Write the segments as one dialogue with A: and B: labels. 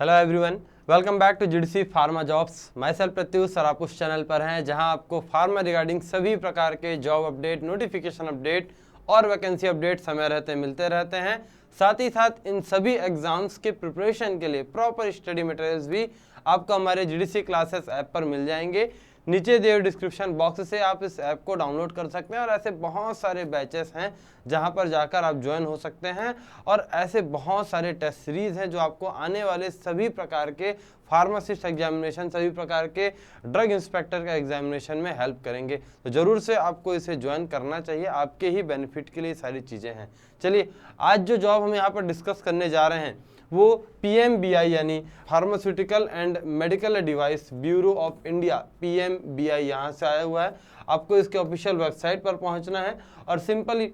A: Hello everyone, welcome back to GDC pharma jobs. Myself Pratyush sir, आप उस channel पर हैं जहां आपको फार्मा रिगार्डिंग सभी प्रकार के जॉब अपडेट, नोटिफिकेशन अपडेट और वैकेंसी अपडेट समय रहते मिलते रहते हैं। साथ ही साथ इन सभी एग्जाम्स के प्रिपरेशन के लिए प्रॉपर स्टडी मटेरियल्स भी आपको हमारे जीडीसी क्लासेस ऐप पर मिल जाएंगे। नीचे दिए डिस्क्रिप्शन बॉक्स से आप इस ऐप को डाउनलोड कर सकते हैं और ऐसे बहुत सारे बैचेस हैं जहां पर जाकर आप ज्वाइन हो सकते हैं और ऐसे बहुत सारे टेस्ट सीरीज हैं जो आपको आने वाले सभी प्रकार के फार्मासिस्ट एग्जामिनेशन, सभी प्रकार के ड्रग इंस्पेक्टर का एग्जामिनेशन में हेल्प करेंगे। तो जरूर से आपको इसे ज्वाइन करना चाहिए, आपके ही बेनिफिट के लिए सारी चीज़ें हैं। चलिए, आज जो जॉब हम यहाँ पर डिस्कस करने जा रहे हैं वो PMBI यानी pharmaceutical and medical device bureau of India, PMBI यहाँ से आया हुआ है। आपको इसके ऑफिशियल वेबसाइट पर पहुँचना है और सिंपली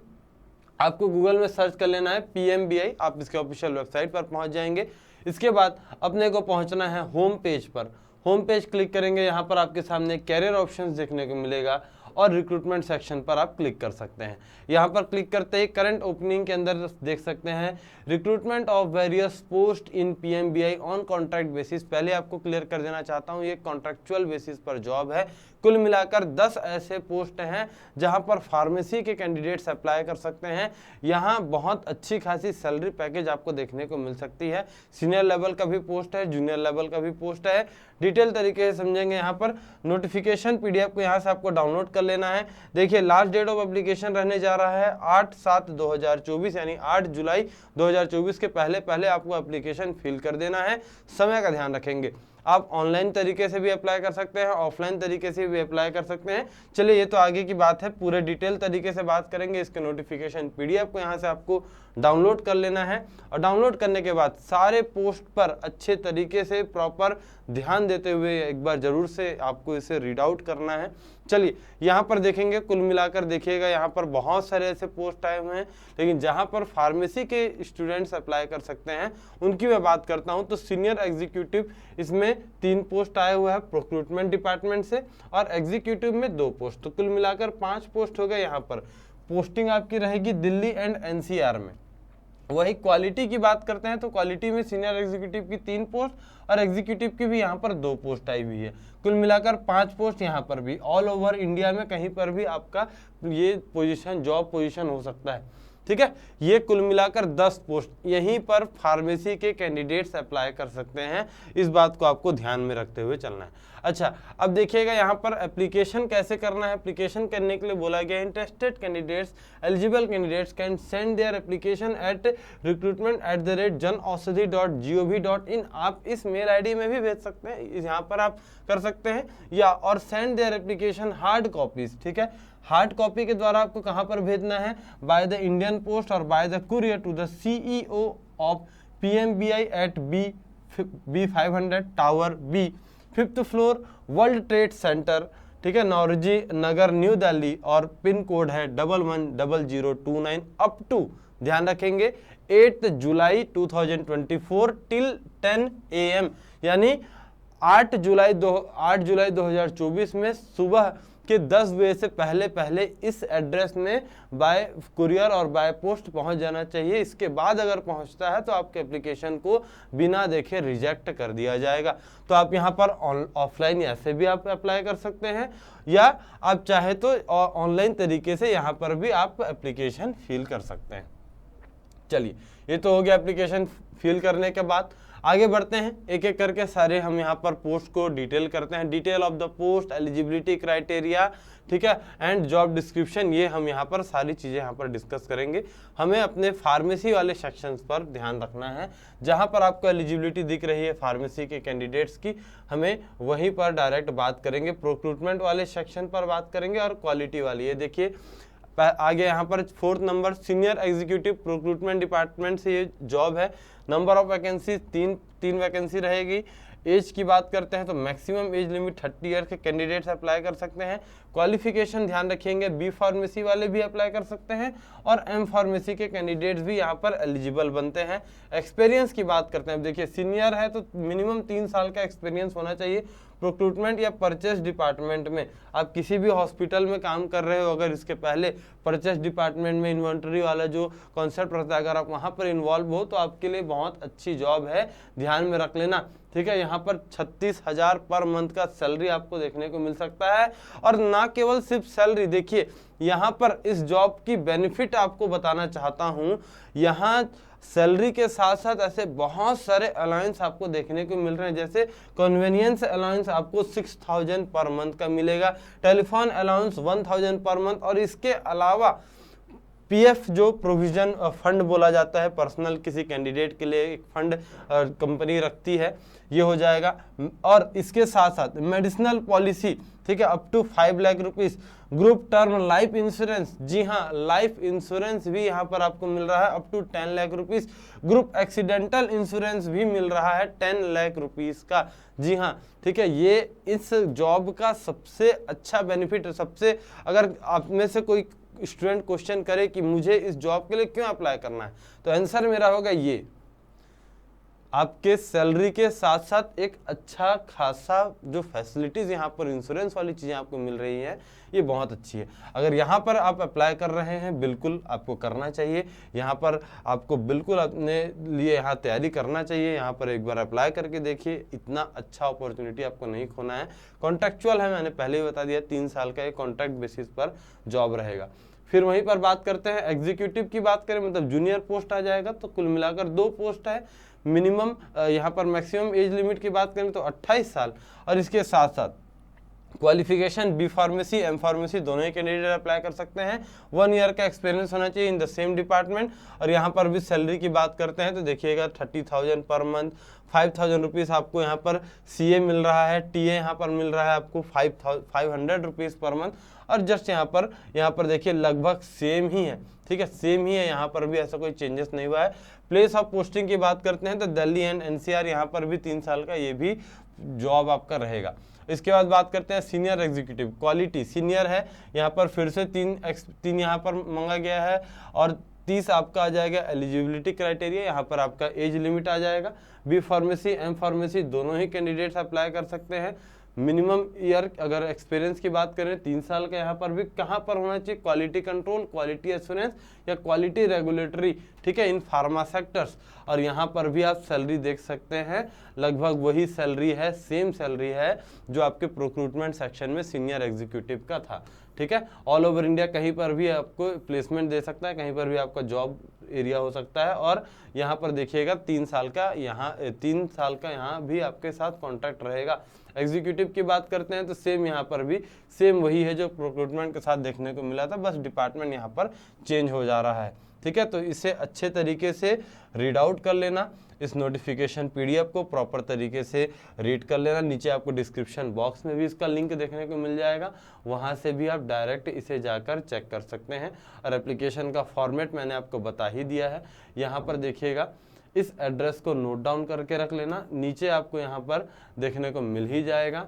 A: आपको गूगल में सर्च कर लेना है PMBI, आप इसके ऑफिशियल वेबसाइट पर पहुँच जाएंगे। इसके बाद अपने को पहुँचना है होम पेज पर। होम पेज क्लिक करेंगे, यहाँ पर आपके सामने कैरियर ऑप्शंस देखने को मिलेगा और रिक्रूटमेंट सेक्शन पर आप क्लिक कर सकते हैं। यहाँ पर क्लिक करते ही करंट ओपनिंग के अंदर देख सकते हैं recruitment of various post in PMBI on contract basis. पहले आपको क्लियर कर देना चाहता हूँ, ये कॉन्ट्रैक्चुअल बेसिस पर जॉब है। कुल मिलाकर 10 ऐसे पोस्ट हैं जहां पर फार्मेसी के कैंडिडेट्स अप्लाई कर सकते हैं। यहाँ बहुत अच्छी खासी सैलरी पैकेज आपको देखने को मिल सकती है। सीनियर लेवल का भी पोस्ट है, जूनियर लेवल का भी पोस्ट है। डिटेल तरीके से समझेंगे। यहाँ पर नोटिफिकेशन PDF को यहाँ से आपको डाउनलोड कर लेना है। देखिए, लास्ट डेट ऑफ एप्लीकेशन रहने जा रहा है 8/7/2024 यानी 8 जुलाई 2024 के पहले आपको एप्लीकेशन फिल कर देना है। समय का ध्यान रखेंगे। आप ऑनलाइन तरीके से भी अप्लाई कर सकते हैं, ऑफलाइन तरीके से भी अप्लाई कर सकते हैं। चलिए, ये तो आगे की बात है, पूरे डिटेल तरीके से बात करेंगे। इसके नोटिफिकेशन PDF को यहाँ से आपको डाउनलोड कर लेना है और डाउनलोड करने के बाद सारे पोस्ट पर अच्छे तरीके से प्रॉपर ध्यान देते हुए एक बार जरूर से आपको इसे रीड आउट करना है। चलिए, यहाँ पर देखेंगे, कुल मिलाकर देखिएगा यहाँ पर बहुत सारे ऐसे पोस्ट आए हुए हैं, लेकिन जहाँ पर फार्मेसी के स्टूडेंट्स अप्लाई कर सकते हैं उनकी मैं बात करता हूँ। तो सीनियर एग्जीक्यूटिव इसमें 3 पोस्ट आए हुए हैं प्रोक्रूटमेंट डिपार्टमेंट से और एग्जीक्यूटिव में 2 पोस्ट, तो कुल मिलाकर 5 पोस्ट हो गए। यहाँ पर पोस्टिंग आपकी रहेगी दिल्ली एंड NCR में। वही क्वालिटी की बात करते हैं तो क्वालिटी में सीनियर एग्जीक्यूटिव की 3 पोस्ट और एग्जीक्यूटिव की भी यहाँ पर 2 पोस्ट आई हुई है। कुल मिलाकर 5 पोस्ट यहाँ पर भी ऑल ओवर इंडिया में कहीं पर भी आपका ये पोजीशन, जॉब पोजीशन हो सकता है। ठीक है, ये कुल मिलाकर 10 पोस्ट यहीं पर फार्मेसी के कैंडिडेट्स अप्लाई कर सकते हैं। इस बात को आपको ध्यान में रखते हुए चलना है। अच्छा, अब देखिएगा यहाँ पर एप्लीकेशन कैसे करना है। एप्लीकेशन करने के लिए बोला गया interested candidates, eligible candidates can send their application at recruitment@janaushadhi.gov.in। आप इस मेल ID में भी भेज सकते हैं, यहाँ पर आप कर सकते हैं, या और send their application hard copies. ठीक है, हार्ड कॉपी के द्वारा आपको कहां पर भेजना है, बाय द इंडियन पोस्ट और by the courier to the CEO of PMBI at B500 tower B, 5th floor, world trade centre. ठीक है, नौरोजी नगर, न्यू दिल्ली और पिन कोड है 110029 अप टू, ध्यान रखेंगे, 8 जुलाई 2024 टिल 10 AM यानी 8 जुलाई 2024 में सुबह के 10 बजे से पहले इस एड्रेस में बाय कुरियर और बाय पोस्ट पहुंच जाना चाहिए। इसके बाद अगर पहुंचता है तो आपके एप्लीकेशन को बिना देखे रिजेक्ट कर दिया जाएगा। तो आप यहां पर ऑफलाइन ऐसे भी आप अप्लाई कर सकते हैं, या आप चाहे तो ऑनलाइन तरीके से यहां पर भी आप एप्लीकेशन फिल कर सकते हैं। चलिए, ये तो हो गया एप्लीकेशन फिल करने के बाद। आगे बढ़ते हैं, एक एक करके सारे हम यहाँ पर पोस्ट को डिटेल करते हैं। Detail of the post, eligibility criteria, ठीक है, एंड जॉब डिस्क्रिप्शन, ये हम यहाँ पर सारी चीज़ें यहाँ पर डिस्कस करेंगे। हमें अपने फार्मेसी वाले सेक्शंस पर ध्यान रखना है। जहाँ पर आपको एलिजिबिलिटी दिख रही है फार्मेसी के कैंडिडेट्स की, हमें वहीं पर डायरेक्ट बात करेंगे। प्रोक्रूटमेंट वाले सेक्शन पर बात करेंगे और क्वालिटी वाली, ये देखिए आगे यहाँ पर 4th number, senior executive procurement department से ये जॉब है। नंबर ऑफ वैकेंसी 3 वैकेंसी रहेगी। एज की बात करते हैं तो मैक्सिमम एज लिमिट 30 ईयर के कैंडिडेट्स अप्लाई कर सकते हैं। क्वालिफिकेशन ध्यान रखेंगे, B फार्मेसी वाले भी अप्लाई कर सकते हैं और M फार्मेसी के कैंडिडेट्स भी यहाँ पर एलिजिबल बनते हैं। एक्सपीरियंस की बात करते हैं, देखिए सीनियर है तो मिनिमम 3 साल का एक्सपीरियंस होना चाहिए। प्रोक्रूटमेंट या परचेस डिपार्टमेंट में आप किसी भी हॉस्पिटल में काम कर रहे हो, अगर इसके पहले परचेस डिपार्टमेंट में इन्वेंटरी वाला जो कॉन्सेप्ट रहता है, अगर आप वहाँ पर इन्वॉल्व हो तो आपके लिए बहुत अच्छी जॉब है। ध्यान में रख लेना, ठीक है। यहाँ पर 36,000 पर मंथ का सैलरी आपको देखने को मिल सकता है। और ना केवल सिर्फ सैलरी, देखिए यहाँ पर इस जॉब की बेनिफिट आपको बताना चाहता हूँ। यहाँ सैलरी के साथ साथ ऐसे बहुत सारे अलाउंस आपको देखने को मिल रहे हैं, जैसे कन्वीनियंस अलाउंस आपको 6,000 पर मंथ का मिलेगा, टेलीफोन अलाउंस 1,000 पर मंथ, और इसके अलावा पीएफ जो प्रोविजन फंड बोला जाता है, पर्सनल किसी कैंडिडेट के लिए एक फंड कंपनी रखती है, ये हो जाएगा। और इसके साथ साथ मेडिसिनल पॉलिसी, ठीक है, up to 5 lakh rupees, group term life insurance, जी हाँ लाइफ इंश्योरेंस भी यहाँ पर आपको मिल रहा है up to 10 lakh rupees, group accidental insurance भी मिल रहा है 10 लाख रुपीस का, जी हाँ, ठीक है। ये इस जॉब का सबसे अच्छा बेनिफिट, सबसे, अगर आप में से कोई स्टूडेंट क्वेश्चन करे कि मुझे इस जॉब के लिए क्यों अप्लाई करना है, तो आंसर मेरा होगा ये, आपके सैलरी के साथ साथ एक अच्छा खासा जो फैसिलिटीज यहाँ पर इंश्योरेंस वाली चीजें आपको मिल रही हैं, ये बहुत अच्छी है। अगर यहाँ पर आप अप्लाई कर रहे हैं, बिल्कुल आपको करना चाहिए। यहाँ पर आपको बिल्कुल अपने लिए यहाँ तैयारी करना चाहिए। यहाँ पर एक बार अप्लाई करके देखिए, इतना अच्छा अपॉर्चुनिटी आपको नहीं खोना है। कॉन्ट्रैक्चुअल है, मैंने पहले ही बता दिया, 3 साल का एक कॉन्ट्रैक्ट बेसिस पर जॉब रहेगा। फिर वहीं पर बात करते हैं एग्जीक्यूटिव की, बात करें मतलब जूनियर पोस्ट आ जाएगा, तो कुल मिलाकर 2 पोस्ट है। मिनिमम यहाँ पर मैक्सिमम एज लिमिट की बात करें तो 28 साल, और इसके साथ साथ qualification B pharmacy M pharmacy दोनों ही कैंडिडेट अप्लाई कर सकते हैं। 1 ईयर का एक्सपीरियंस होना चाहिए इन द सेम डिपार्टमेंट। और यहाँ पर भी सैलरी की बात करते हैं तो देखिएगा 30,000 पर मंथ, 5,000 रुपीज़ आपको यहाँ पर सीए मिल रहा है, टीए यहाँ पर मिल रहा है आपको 500 रुपीज़ पर मंथ। और जस्ट यहाँ पर देखिए लगभग सेम ही है, ठीक है, सेम ही है, यहाँ पर भी ऐसा कोई चेंजेस नहीं हुआ है। प्लेस ऑफ पोस्टिंग की बात करते हैं तो दिल्ली एंड एनसीआर, यहाँ पर भी 3 साल का ये भी जॉब आपका रहेगा। इसके बाद बात करते हैं सीनियर एग्जीक्यूटिव, क्वालिटी सीनियर है, यहाँ पर फिर से 3 यहाँ पर मांगा गया है, और 30 आपका आ जाएगा एलिजिबिलिटी क्राइटेरिया, यहाँ पर आपका एज लिमिट आ जाएगा। बी फार्मेसी एम फार्मेसी दोनों ही कैंडिडेट्स अप्लाई कर सकते हैं। मिनिमम ईयर अगर एक्सपीरियंस की बात करें 3 साल का, यहाँ पर भी कहाँ पर होना चाहिए, क्वालिटी कंट्रोल, क्वालिटी एश्योरेंस या क्वालिटी रेगुलेटरी, ठीक है, इन फार्मा सेक्टर्स। और यहाँ पर भी आप सैलरी देख सकते हैं, लगभग वही सैलरी है, सेम सैलरी है जो आपके प्रोक्रूटमेंट सेक्शन में सीनियर एग्जीक्यूटिव का था, ठीक है। ऑल ओवर इंडिया कहीं पर भी आपको प्लेसमेंट दे सकता है, कहीं पर भी आपका जॉब एरिया हो सकता है। और यहाँ पर देखिएगा 3 साल का यहाँ भी आपके साथ कॉन्ट्रैक्ट रहेगा। एग्जीक्यूटिव की बात करते हैं तो सेम यहाँ पर भी सेम वही है जो प्रोक्रूटमेंट के साथ देखने को मिला था, बस डिपार्टमेंट यहाँ पर चेंज हो जा रहा है, ठीक है। तो इसे अच्छे तरीके से रीड आउट कर लेना, इस नोटिफिकेशन पीडीएफ को प्रॉपर तरीके से रीड कर लेना। नीचे आपको डिस्क्रिप्शन बॉक्स में भी इसका लिंक देखने को मिल जाएगा, वहां से भी आप डायरेक्ट इसे जाकर चेक कर सकते हैं। और एप्लीकेशन का फॉर्मेट मैंने आपको बता ही दिया है। यहाँ पर देखिएगा, इस एड्रेस को नोट डाउन करके रख लेना, नीचे आपको यहाँ पर देखने को मिल ही जाएगा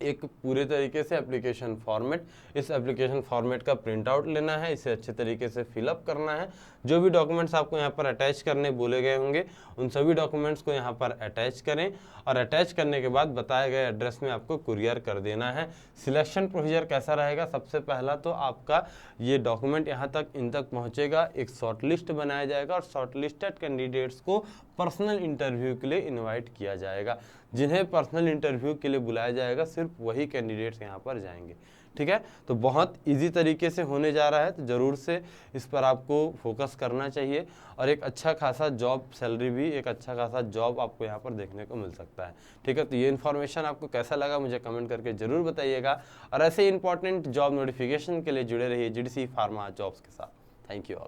A: एक पूरे तरीके से एप्लीकेशन फॉर्मेट। इस एप्लीकेशन फॉर्मेट का प्रिंट आउट लेना है, इसे अच्छे तरीके से फिलअप करना है। जो भी डॉक्यूमेंट्स आपको यहाँ पर अटैच करने बोले गए होंगे, उन सभी डॉक्यूमेंट्स को यहाँ पर अटैच करें, और अटैच करने के बाद बताए गए एड्रेस में आपको कुरियर कर देना है। सिलेक्शन प्रोसीजर कैसा रहेगा, सबसे पहला तो आपका ये डॉक्यूमेंट यहाँ तक इन तक पहुँचेगा, एक शॉर्ट लिस्ट बनाया जाएगा, और शॉर्ट लिस्टेड कैंडिडेट्स को पर्सनल इंटरव्यू के लिए इन्वाइट किया जाएगा। जिन्हें पर्सनल इंटरव्यू के लिए बुलाया जाएगा, सिर्फ वही कैंडिडेट्स यहाँ पर जाएंगे, ठीक है। तो बहुत इजी तरीके से होने जा रहा है, तो ज़रूर से इस पर आपको फोकस करना चाहिए। और एक अच्छा खासा जॉब सैलरी भी, एक अच्छा खासा जॉब आपको यहाँ पर देखने को मिल सकता है, ठीक है। तो ये इन्फॉर्मेशन आपको कैसा लगा मुझे कमेंट करके ज़रूर बताइएगा, और ऐसे इंपॉर्टेंट जॉब नोटिफिकेशन के लिए जुड़े रहिए जीडीसी फार्मा जॉब्स के साथ। Thank you all.